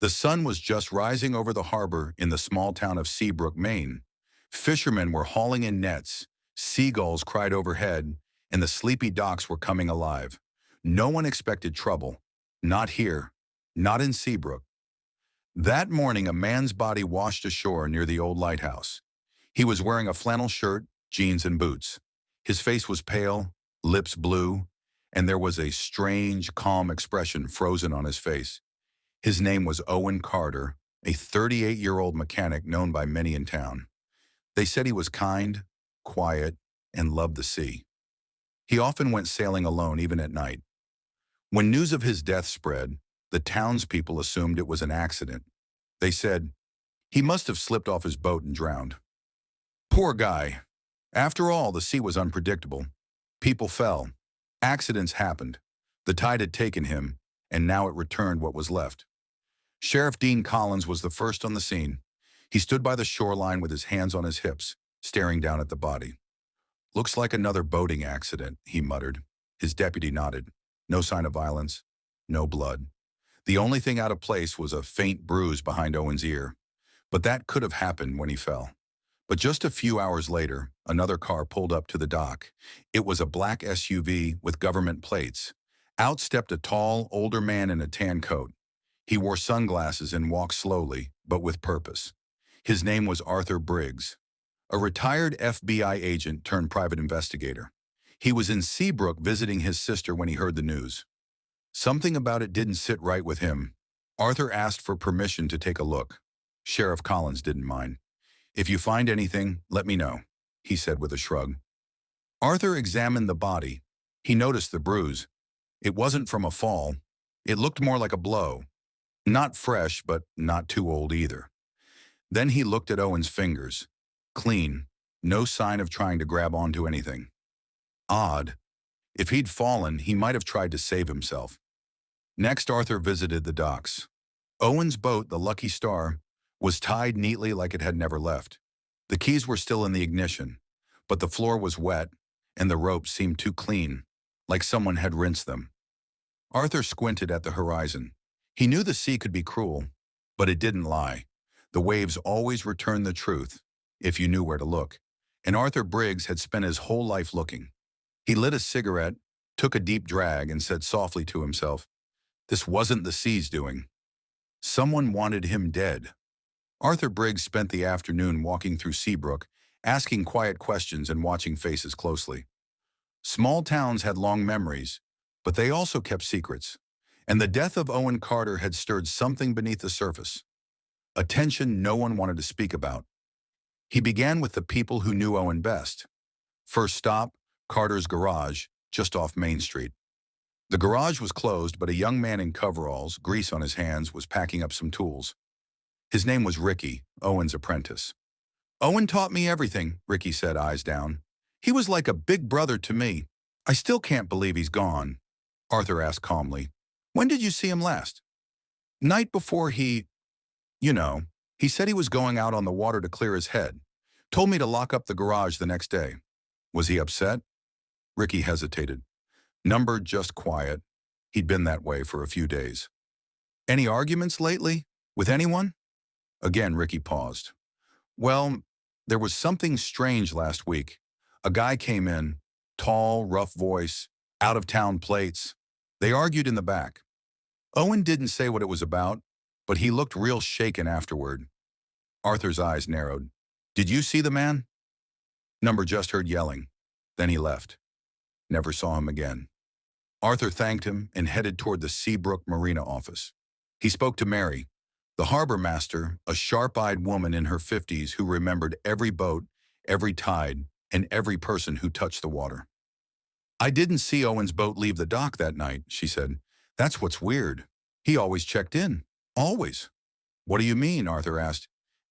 The sun was just rising over the harbor in the small town of Seabrook, Maine. Fishermen were hauling in nets, seagulls cried overhead, and the sleepy docks were coming alive. No one expected trouble. Not here. Not in Seabrook. That morning, a man's body washed ashore near the old lighthouse. He was wearing a flannel shirt, jeans, and boots. His face was pale, lips blue, and there was a strange, calm expression frozen on his face. His name was Owen Carter, a 38-year-old mechanic known by many in town. They said he was kind, quiet, and loved the sea. He often went sailing alone, even at night. When news of his death spread, the townspeople assumed it was an accident. They said, he must have slipped off his boat and drowned. Poor guy. After all, the sea was unpredictable. People fell. Accidents happened. The tide had taken him, and now it returned what was left. Sheriff Dean Collins was the first on the scene. He stood by the shoreline with his hands on his hips, staring down at the body. "Looks like another boating accident," he muttered. His deputy nodded. No sign of violence, no blood. The only thing out of place was a faint bruise behind Owen's ear. But that could have happened when he fell. But just a few hours later, another car pulled up to the dock. It was a black SUV with government plates. Out stepped a tall, older man in a tan coat. He wore sunglasses and walked slowly, but with purpose. His name was Arthur Briggs, a retired FBI agent turned private investigator. He was in Seabrook visiting his sister when he heard the news. Something about it didn't sit right with him. Arthur asked for permission to take a look. Sheriff Collins didn't mind. "If you find anything, let me know," he said with a shrug. Arthur examined the body. He noticed the bruise. It wasn't from a fall. It looked more like a blow. Not fresh, but not too old either. Then he looked at Owen's fingers. Clean. No sign of trying to grab onto anything. Odd. If he'd fallen, he might have tried to save himself. Next, Arthur visited the docks. Owen's boat, the Lucky Star, was tied neatly like it had never left. The keys were still in the ignition, but the floor was wet, and the ropes seemed too clean, like someone had rinsed them. Arthur squinted at the horizon. He knew the sea could be cruel, but it didn't lie. The waves always returned the truth, if you knew where to look. And Arthur Briggs had spent his whole life looking. He lit a cigarette, took a deep drag, and said softly to himself, "This wasn't the sea's doing. Someone wanted him dead." Arthur Briggs spent the afternoon walking through Seabrook, asking quiet questions and watching faces closely. Small towns had long memories, but they also kept secrets. And the death of Owen Carter had stirred something beneath the surface. A tension no one wanted to speak about. He began with the people who knew Owen best. First stop, Carter's garage, just off Main Street. The garage was closed, but a young man in coveralls, grease on his hands, was packing up some tools. His name was Ricky, Owen's apprentice. "Owen taught me everything," Ricky said, eyes down. "He was like a big brother to me. I still can't believe he's gone." Arthur asked calmly, "When did you see him last?" "Night before he, you know, he said he was going out on the water to clear his head. Told me to lock up the garage the next day." "Was he upset?" Ricky hesitated. Number just quiet. He'd been that way for a few days. "Any arguments lately? With anyone?" Again, Ricky paused. "Well, there was something strange last week. A guy came in, tall, rough voice, out-of-town plates. They argued in the back. Owen didn't say what it was about, but he looked real shaken afterward." Arthur's eyes narrowed. "Did you see the man?" Number just heard yelling. Then he left. Never saw him again. Arthur thanked him and headed toward the Seabrook Marina office. He spoke to Mary, the harbor master, a sharp-eyed woman in her 50s who remembered every boat, every tide, and every person who touched the water. "I didn't see Owen's boat leave the dock that night," she said. "That's what's weird. He always checked in. Always." "What do you mean?" Arthur asked.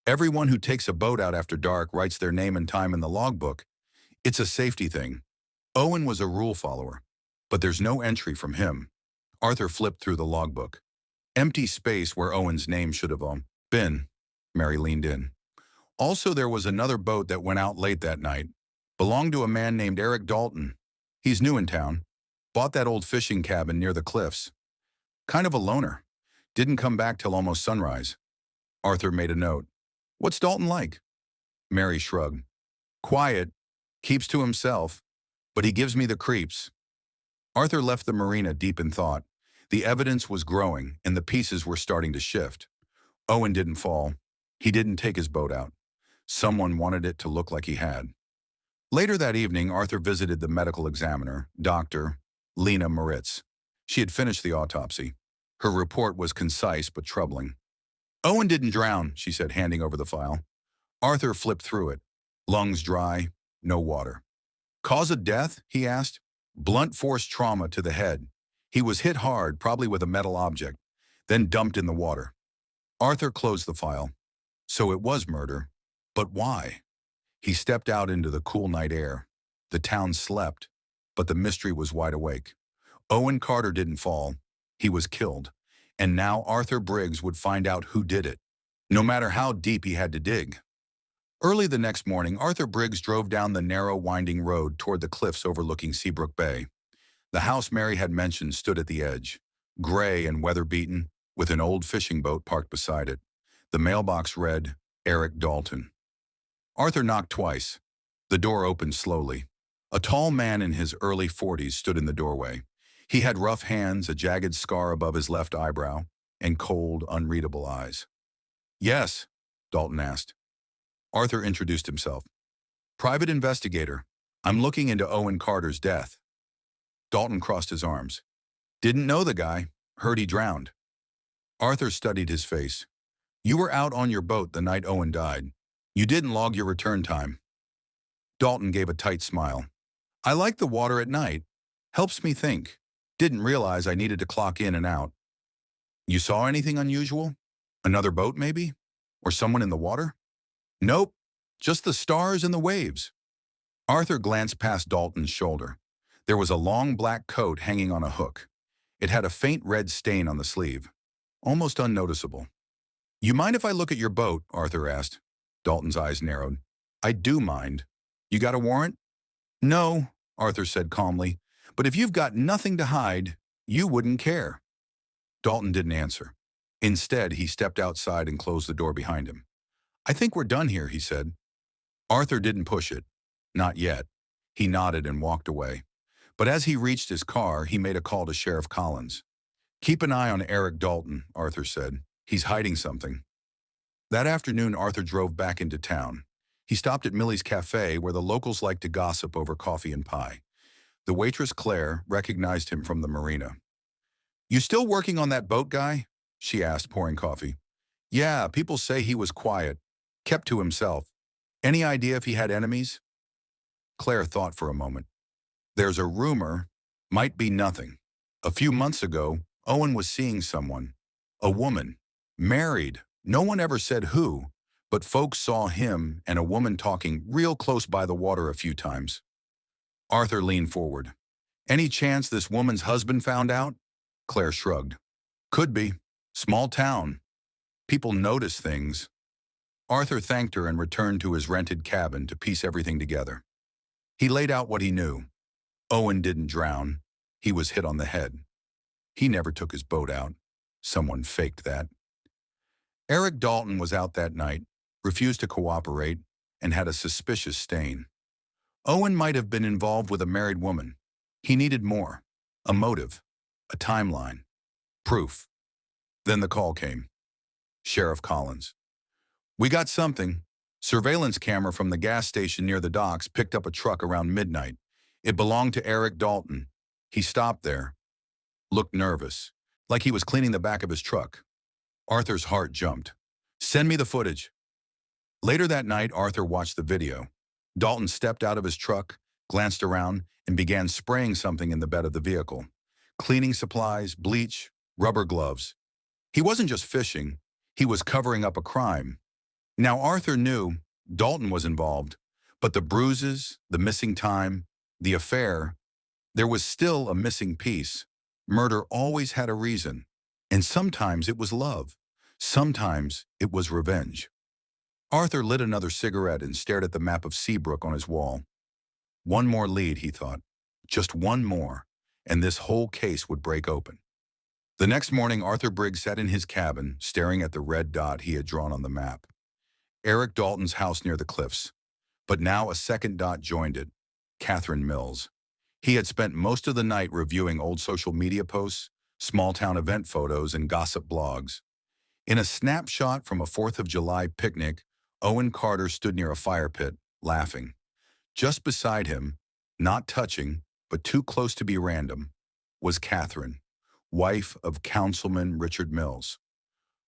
"Everyone who takes a boat out after dark writes their name and time in the logbook. It's a safety thing. Owen was a rule follower, but there's no entry from him." Arthur flipped through the logbook. Empty space where Owen's name should have been. Mary leaned in. "Also, there was another boat that went out late that night. Belonged to a man named Eric Dalton. He's new in town. Bought that old fishing cabin near the cliffs. Kind of a loner. Didn't come back till almost sunrise. Arthur made a note. What's Dalton like? Mary shrugged. Quiet, keeps to himself, but he gives me the creeps. Arthur left the marina deep in thought. The evidence was growing, and the pieces were starting to shift. Owen didn't fall. He didn't take his boat out. Someone wanted it to look like he had. Later that evening, Arthur visited the medical examiner, Dr. Lena Moritz. She had finished the autopsy. Her report was concise but troubling. Owen didn't drown, she said, handing over the file. Arthur flipped through it. Lungs dry, no water. Cause of death? He asked. Blunt force trauma to the head. He was hit hard, probably with a metal object, then dumped in the water. Arthur closed the file. So it was murder. But why? He stepped out into the cool night air. The town slept, but the mystery was wide awake. Owen Carter didn't fall. He was killed. And now Arthur Briggs would find out who did it, no matter how deep he had to dig. Early the next morning, Arthur Briggs drove down the narrow, winding road toward the cliffs overlooking Seabrook Bay. The house Mary had mentioned stood at the edge, gray and weather-beaten, with an old fishing boat parked beside it. The mailbox read, Eric Dalton. Arthur knocked twice. The door opened slowly. A tall man in his early 40s stood in the doorway. He had rough hands, a jagged scar above his left eyebrow, and cold, unreadable eyes. Yes, Dalton asked. Arthur introduced himself. Private investigator. I'm looking into Owen Carter's death. Dalton crossed his arms. Didn't know the guy. Heard he drowned. Arthur studied his face. You were out on your boat the night Owen died. You didn't log your return time. Dalton gave a tight smile. I like the water at night. Helps me think. Didn't realize I needed to clock in and out. You saw anything unusual? Another boat, maybe? Or someone in the water? Nope. Just the stars and the waves. Arthur glanced past Dalton's shoulder. There was a long black coat hanging on a hook. It had a faint red stain on the sleeve. Almost unnoticeable. You mind if I look at your boat? Arthur asked. Dalton's eyes narrowed. I do mind. You got a warrant? No, Arthur said calmly. But if you've got nothing to hide, you wouldn't care. Dalton didn't answer. Instead, he stepped outside and closed the door behind him. I think we're done here, he said. Arthur didn't push it. Not yet. He nodded and walked away. But as he reached his car, he made a call to Sheriff Collins. Keep an eye on Eric Dalton, Arthur said. He's hiding something. That afternoon, Arthur drove back into town. He stopped at Millie's Cafe, where the locals liked to gossip over coffee and pie. The waitress, Claire, recognized him from the marina. You still working on that boat guy? She asked, pouring coffee. Yeah, people say he was quiet, kept to himself. Any idea if he had enemies? Claire thought for a moment. There's a rumor, might be nothing. A few months ago, Owen was seeing someone. A woman. Married. No one ever said who, but folks saw him and a woman talking real close by the water a few times. Arthur leaned forward. Any chance this woman's husband found out? Claire shrugged. Could be. Small town. People notice things. Arthur thanked her and returned to his rented cabin to piece everything together. He laid out what he knew. Owen didn't drown. He was hit on the head. He never took his boat out. Someone faked that. Eric Dalton was out that night, refused to cooperate, and had a suspicious stain. Owen might have been involved with a married woman. He needed more. A motive. A timeline. Proof. Then the call came. Sheriff Collins. We got something. Surveillance camera from the gas station near the docks picked up a truck around midnight. It belonged to Eric Dalton. He stopped there. Looked nervous, like he was cleaning the back of his truck. Arthur's heart jumped. Send me the footage. Later that night, Arthur watched the video. Dalton stepped out of his truck, glanced around, and began spraying something in the bed of the vehicle. Cleaning supplies, bleach, rubber gloves. He wasn't just fishing. He was covering up a crime. Now Arthur knew Dalton was involved, but the bruises, the missing time, the affair, there was still a missing piece. Murder always had a reason, and sometimes it was love. Sometimes it was revenge. Arthur lit another cigarette and stared at the map of Seabrook on his wall. One more lead, he thought. Just one more, and this whole case would break open. The next morning, Arthur Briggs sat in his cabin, staring at the red dot he had drawn on the map. Eric Dalton's house near the cliffs. But now a second dot joined it, Catherine Mills. He had spent most of the night reviewing old social media posts, small-town event photos, and gossip blogs. In a snapshot from a 4th of July picnic, Owen Carter stood near a fire pit, laughing. Just beside him, not touching, but too close to be random, was Catherine, wife of Councilman Richard Mills.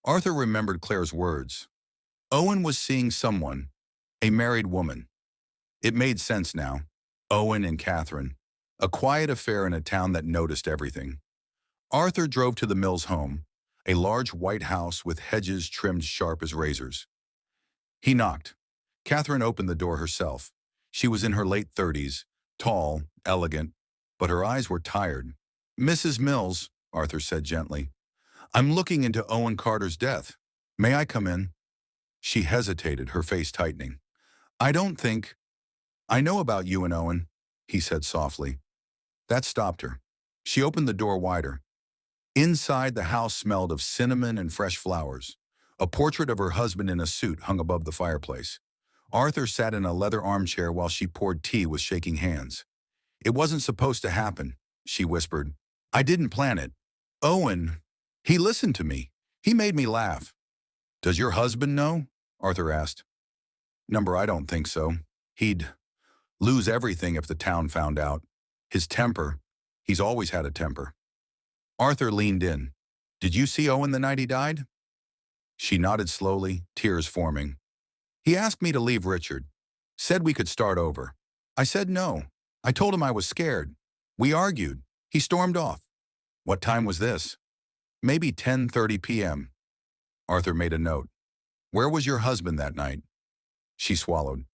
Arthur remembered Claire's words. Owen was seeing someone, a married woman. It made sense now. Owen and Catherine. A quiet affair in a town that noticed everything. Arthur drove to the Mills home, a large white house with hedges trimmed sharp as razors. He knocked. Catherine opened the door herself. She was in her late 30s, tall, elegant, but her eyes were tired. "Mrs. Mills," Arthur said gently, "I'm looking into Owen Carter's death. May I come in?" She hesitated, her face tightening. "I don't think—" "I know about you and Owen," he said softly. That stopped her. She opened the door wider. Inside, the house smelled of cinnamon and fresh flowers. A portrait of her husband in a suit hung above the fireplace. Arthur sat in a leather armchair while she poured tea with shaking hands. "It wasn't supposed to happen," she whispered. "I didn't plan it. Owen, he listened to me. He made me laugh." "Does your husband know?" Arthur asked. "I don't think so. He'd lose everything if the town found out. His temper, he's always had a temper." Arthur leaned in. "Did you see Owen the night he died?" She nodded slowly, tears forming. "He asked me to leave Richard. Said we could start over. I said no. I told him I was scared. We argued. He stormed off." "What time was this?" "Maybe 10:30 p.m. Arthur made a note. "Where was your husband that night?" She swallowed.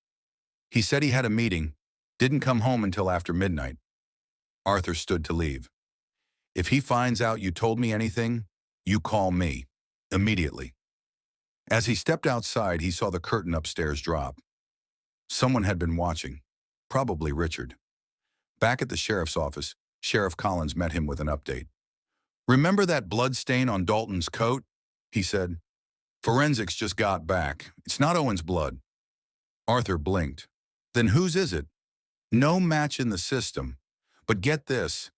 "He said he had a meeting. Didn't come home until after midnight." Arthur stood to leave. "If he finds out you told me anything, you call me. Immediately." As he stepped outside, he saw the curtain upstairs drop. Someone had been watching. Probably Richard. Back at the sheriff's office, Sheriff Collins met him with an update. "Remember that blood stain on Dalton's coat?" he said. "Forensics just got back. It's not Owen's blood." Arthur blinked. "Then whose is it?" "No match in the system. But get this.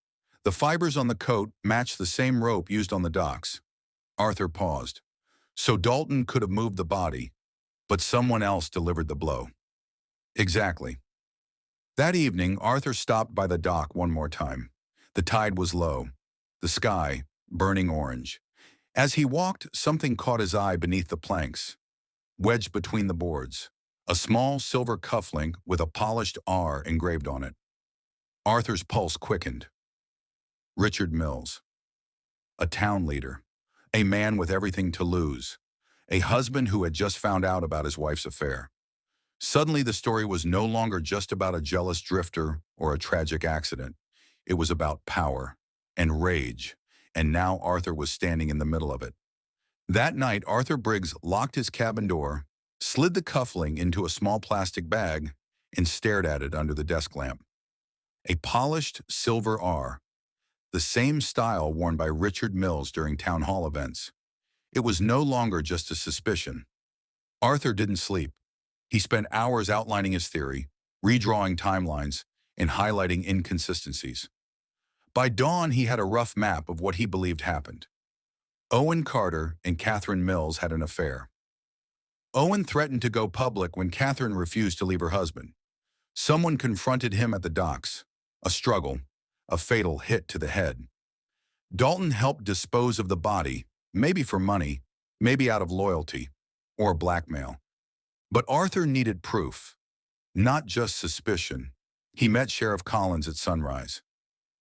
The fibers on the coat match the same rope used on the docks." Arthur paused. "So Dalton could have moved the body, but someone else delivered the blow." "Exactly." That evening, Arthur stopped by the dock one more time. The tide was low, the sky burning orange. As he walked, something caught his eye beneath the planks, wedged between the boards, a small silver cufflink with a polished R engraved on it. Arthur's pulse quickened. Richard Mills. A town leader. A man with everything to lose. A husband who had just found out about his wife's affair. Suddenly, the story was no longer just about a jealous drifter or a tragic accident. It was about power and rage, and now Arthur was standing in the middle of it. That night, Arthur Briggs locked his cabin door, slid the cufflink into a small plastic bag, and stared at it under the desk lamp. A polished silver R, the same style worn by Richard Mills during town hall events. It was no longer just a suspicion. Arthur didn't sleep. He spent hours outlining his theory, redrawing timelines, and highlighting inconsistencies. By dawn, he had a rough map of what he believed happened. Owen Carter and Catherine Mills had an affair. Owen threatened to go public when Catherine refused to leave her husband. Someone confronted him at the docks. A struggle, a fatal hit to the head. Dalton helped dispose of the body, maybe for money, maybe out of loyalty, or blackmail. But Arthur needed proof, not just suspicion. He met Sheriff Collins at sunrise.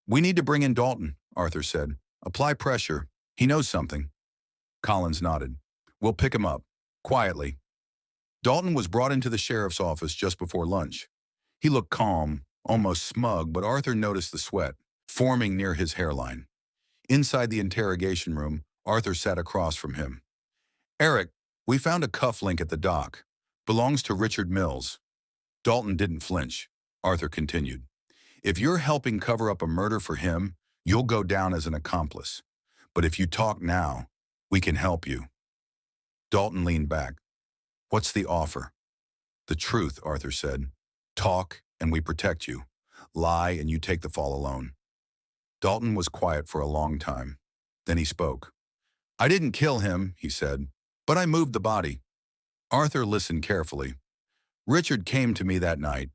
"We need to bring in Dalton," Arthur said. "Apply pressure. He knows something." Collins nodded. "We'll pick him up. Quietly." Dalton was brought into the sheriff's office just before lunch. He looked calm, almost smug, but Arthur noticed the sweat forming near his hairline. Inside the interrogation room, Arthur sat across from him. "Eric, we found a cufflink at the dock. Belongs to Richard Mills." Dalton didn't flinch. Arthur continued. "If you're helping cover up a murder for him, you'll go down as an accomplice. But if you talk now, we can help you. Dalton leaned back. What's the offer? The truth, Arthur said. Talk, and we protect you. Lie, and you take the fall alone. Dalton was quiet for a long time. Then he spoke. I didn't kill him, he said, but I moved the body. Arthur listened carefully. Richard came to me that night,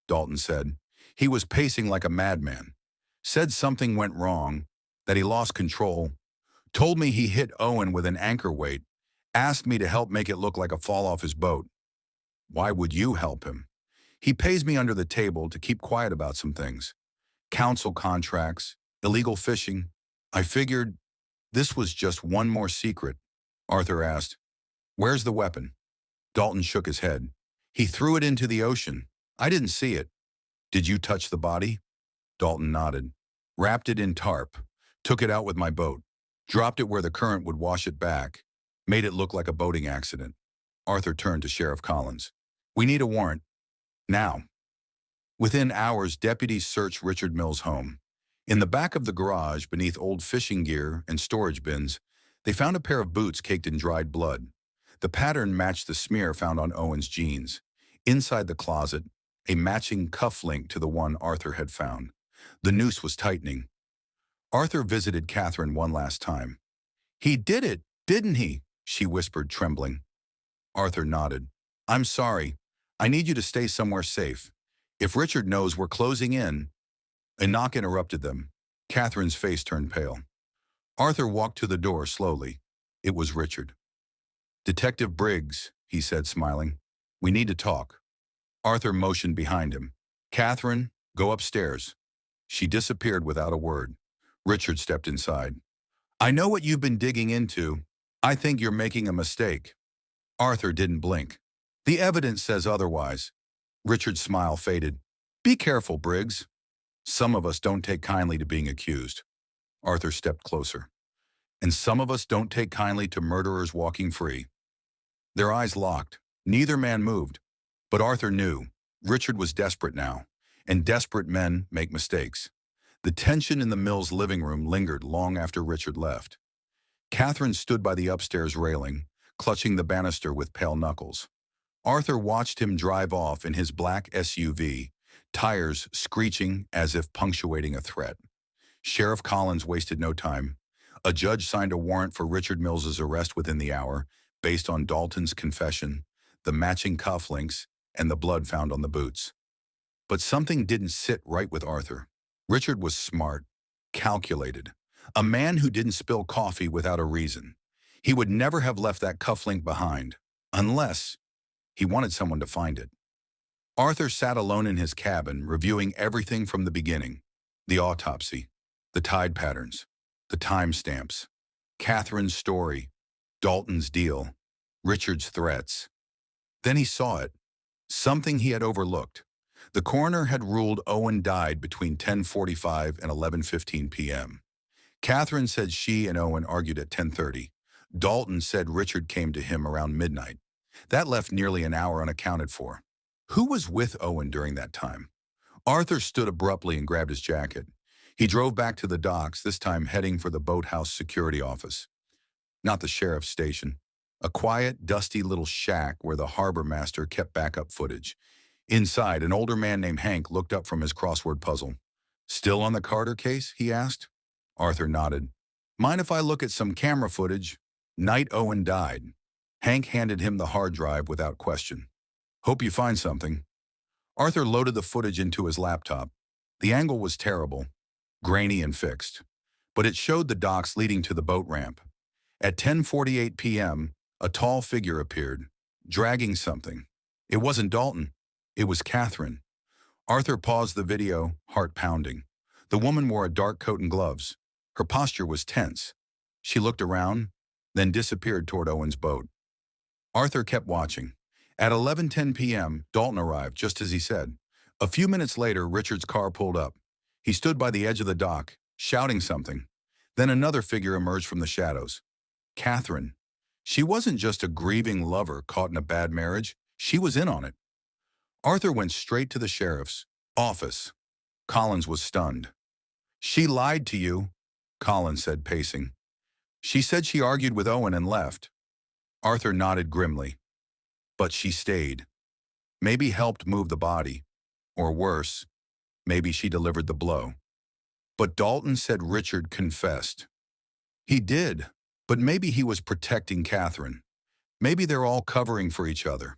Dalton said. He was pacing like a madman. Said something went wrong, that he lost control. Told me he hit Owen with an anchor weight. Asked me to help make it look like a fall off his boat. Why would you help him? He pays me under the table to keep quiet about some things. Council contracts, illegal fishing. I figured this was just one more secret. Arthur asked, where's the weapon? Dalton shook his head. He threw it into the ocean. I didn't see it. Did you touch the body? Dalton nodded. Wrapped it in tarp. Took it out with my boat. Dropped it where the current would wash it back. Made it look like a boating accident. Arthur turned to Sheriff Collins. We need a warrant. Now. Within hours, deputies searched Richard Mills' home. In the back of the garage, beneath old fishing gear and storage bins, they found a pair of boots caked in dried blood. The pattern matched the smear found on Owen's jeans. Inside the closet, a matching cuff link to the one Arthur had found. The noose was tightening. Arthur visited Catherine one last time. He did it, didn't he? She whispered, trembling. Arthur nodded. I'm sorry. I need you to stay somewhere safe. If Richard knows we're closing in. A knock interrupted them. Catherine's face turned pale. Arthur walked to the door slowly. It was Richard. Detective Briggs, he said, smiling. We need to talk. Arthur motioned behind him. Catherine, go upstairs. She disappeared without a word. Richard stepped inside. I know what you've been digging into. I think you're making a mistake. Arthur didn't blink. The evidence says otherwise. Richard's smile faded. Be careful, Briggs. Some of us don't take kindly to being accused. Arthur stepped closer. And some of us don't take kindly to murderers walking free. Their eyes locked. Neither man moved. But Arthur knew. Richard was desperate now, and desperate men make mistakes. The tension in the Mills' living room lingered long after Richard left. Catherine stood by the upstairs railing, clutching the banister with pale knuckles. Arthur watched him drive off in his black SUV, tires screeching as if punctuating a threat. Sheriff Collins wasted no time. A judge signed a warrant for Richard Mills's arrest within the hour, based on Dalton's confession, the matching cufflinks, and the blood found on the boots. But something didn't sit right with Arthur. Richard was smart, calculated, a man who didn't spill coffee without a reason. He would never have left that cufflink behind, unless he wanted someone to find it. Arthur sat alone in his cabin, reviewing everything from the beginning. The autopsy, the tide patterns, the timestamps, Catherine's story, Dalton's deal, Richard's threats. Then he saw it, something he had overlooked. The coroner had ruled Owen died between 10:45 and 11:15 p.m. Catherine said she and Owen argued at 10:30. Dalton said Richard came to him around midnight. That left nearly an hour unaccounted for. Who was with Owen during that time? Arthur stood abruptly and grabbed his jacket. He drove back to the docks, this time heading for the boathouse security office. Not the sheriff's station. A quiet, dusty little shack where the harbor master kept backup footage. Inside, an older man named Hank looked up from his crossword puzzle. Still on the Carter case? He asked. Arthur nodded. Mind if I look at some camera footage? Night Owen died. Hank handed him the hard drive without question. Hope you find something. Arthur loaded the footage into his laptop. The angle was terrible, grainy and fixed, but it showed the docks leading to the boat ramp. At 10:48 p.m., a tall figure appeared, dragging something. It wasn't Dalton. It was Catherine. Arthur paused the video, heart pounding. The woman wore a dark coat and gloves. Her posture was tense. She looked around, then disappeared toward Owen's boat. Arthur kept watching. At 11:10 p.m., Dalton arrived, just as he said. A few minutes later, Richard's car pulled up. He stood by the edge of the dock, shouting something. Then another figure emerged from the shadows. Catherine. She wasn't just a grieving lover caught in a bad marriage. She was in on it. Arthur went straight to the sheriff's office. Collins was stunned. She lied to you, Collins said, pacing. She said she argued with Owen and left. Arthur nodded grimly. But she stayed. Maybe helped move the body. Or worse, maybe she delivered the blow. But Dalton said Richard confessed. He did, but maybe he was protecting Catherine. Maybe they're all covering for each other.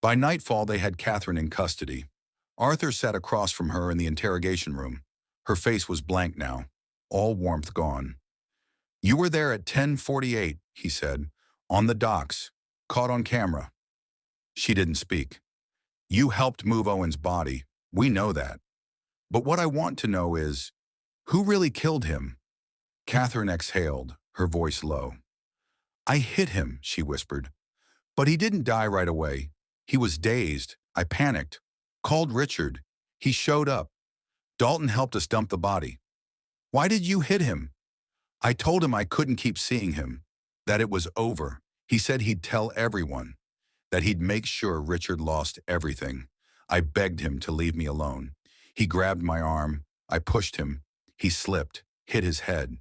By nightfall, they had Catherine in custody. Arthur sat across from her in the interrogation room. Her face was blank now, all warmth gone. You were there at 10:48, he said, on the docks, caught on camera. She didn't speak. You helped move Owen's body. We know that. But what I want to know is, who really killed him? Catherine exhaled, her voice low. I hit him, she whispered. But he didn't die right away. He was dazed. I panicked. Called Richard. He showed up. Dalton helped us dump the body. Why did you hit him? I told him I couldn't keep seeing him. That it was over. He said he'd tell everyone. That he'd make sure Richard lost everything. I begged him to leave me alone. He grabbed my arm. I pushed him. He slipped, hit his head.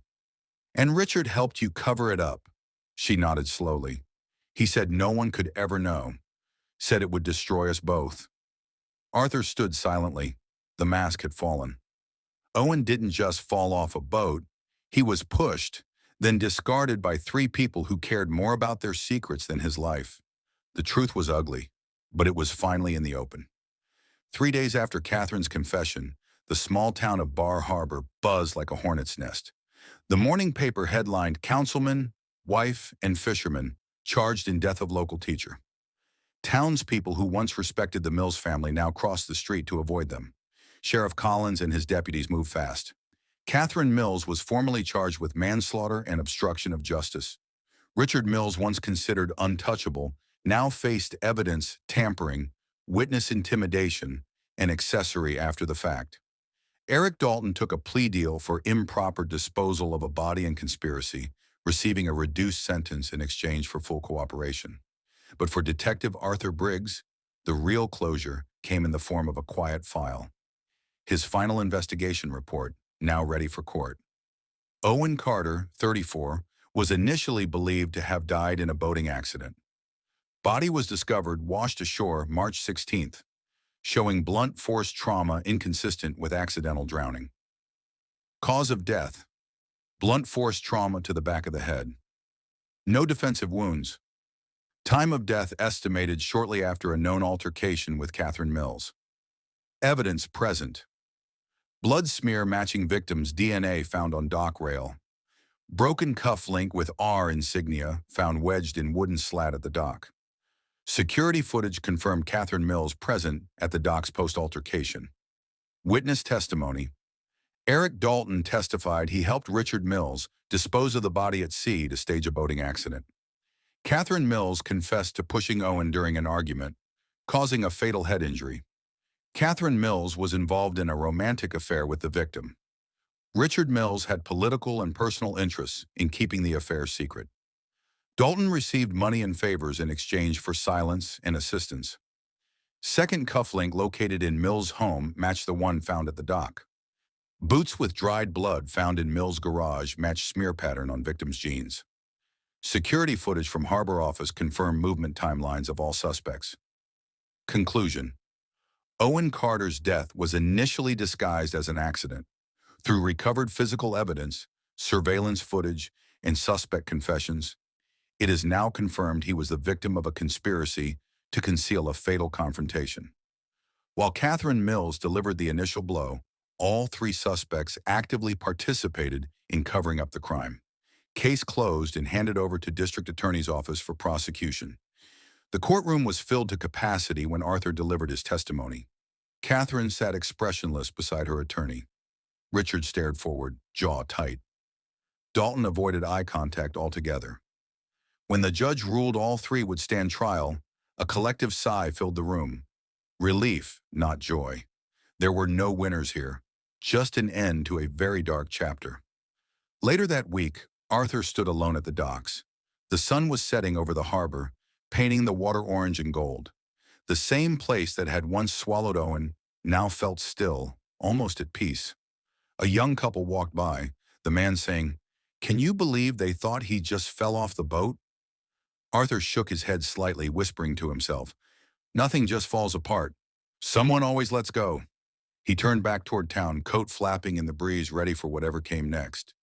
And Richard helped you cover it up. She nodded slowly. He said no one could ever know. Said it would destroy us both. Arthur stood silently. The mask had fallen. Owen didn't just fall off a boat. He was pushed, then discarded by three people who cared more about their secrets than his life. The truth was ugly, but it was finally in the open. 3 days after Catherine's confession, the small town of Bar Harbor buzzed like a hornet's nest. The morning paper headlined Councilman, Wife, and Fisherman charged in death of local teacher. Townspeople who once respected the Mills family now crossed the street to avoid them. Sheriff Collins and his deputies moved fast. Catherine Mills was formally charged with manslaughter and obstruction of justice. Richard Mills, once considered untouchable, now faced evidence tampering, witness intimidation, and accessory after the fact. Eric Dalton took a plea deal for improper disposal of a body and conspiracy, receiving a reduced sentence in exchange for full cooperation. But for Detective Arthur Briggs, the real closure came in the form of a quiet file. His final investigation report, now ready for court. Owen Carter, 34, was initially believed to have died in a boating accident. Body was discovered washed ashore March 16th, showing blunt force trauma inconsistent with accidental drowning. Cause of death: blunt force trauma to the back of the head. No defensive wounds. Time of death estimated shortly after a known altercation with Catherine Mills. Evidence present: blood smear matching victim's DNA found on dock rail. Broken cuff link with R insignia found wedged in wooden slat at the dock. Security footage confirmed Catherine Mills present at the dock's post-altercation. Witness testimony: Eric Dalton testified he helped Richard Mills dispose of the body at sea to stage a boating accident. Catherine Mills confessed to pushing Owen during an argument, causing a fatal head injury. Catherine Mills was involved in a romantic affair with the victim. Richard Mills had political and personal interests in keeping the affair secret. Dalton received money and favors in exchange for silence and assistance. Second cufflink located in Mills' home matched the one found at the dock. Boots with dried blood found in Mills' garage matched smear pattern on victim's jeans. Security footage from Harbor Office confirmed movement timelines of all suspects. Conclusion: Owen Carter's death was initially disguised as an accident. Through recovered physical evidence, surveillance footage, and suspect confessions, it is now confirmed he was the victim of a conspiracy to conceal a fatal confrontation. While Catherine Mills delivered the initial blow, all three suspects actively participated in covering up the crime. Case closed and handed over to District Attorney's Office for prosecution. The courtroom was filled to capacity when Arthur delivered his testimony. Catherine sat expressionless beside her attorney. Richard stared forward, jaw tight. Dalton avoided eye contact altogether. When the judge ruled all three would stand trial, a collective sigh filled the room. Relief, not joy. There were no winners here, just an end to a very dark chapter. Later that week, Arthur stood alone at the docks. The sun was setting over the harbor, painting the water orange and gold. The same place that had once swallowed Owen now felt still, almost at peace. A young couple walked by, the man saying, Can you believe they thought he just fell off the boat? Arthur shook his head slightly, whispering to himself, "Nothing just falls apart. Someone always lets go." He turned back toward town, coat flapping in the breeze, ready for whatever came next.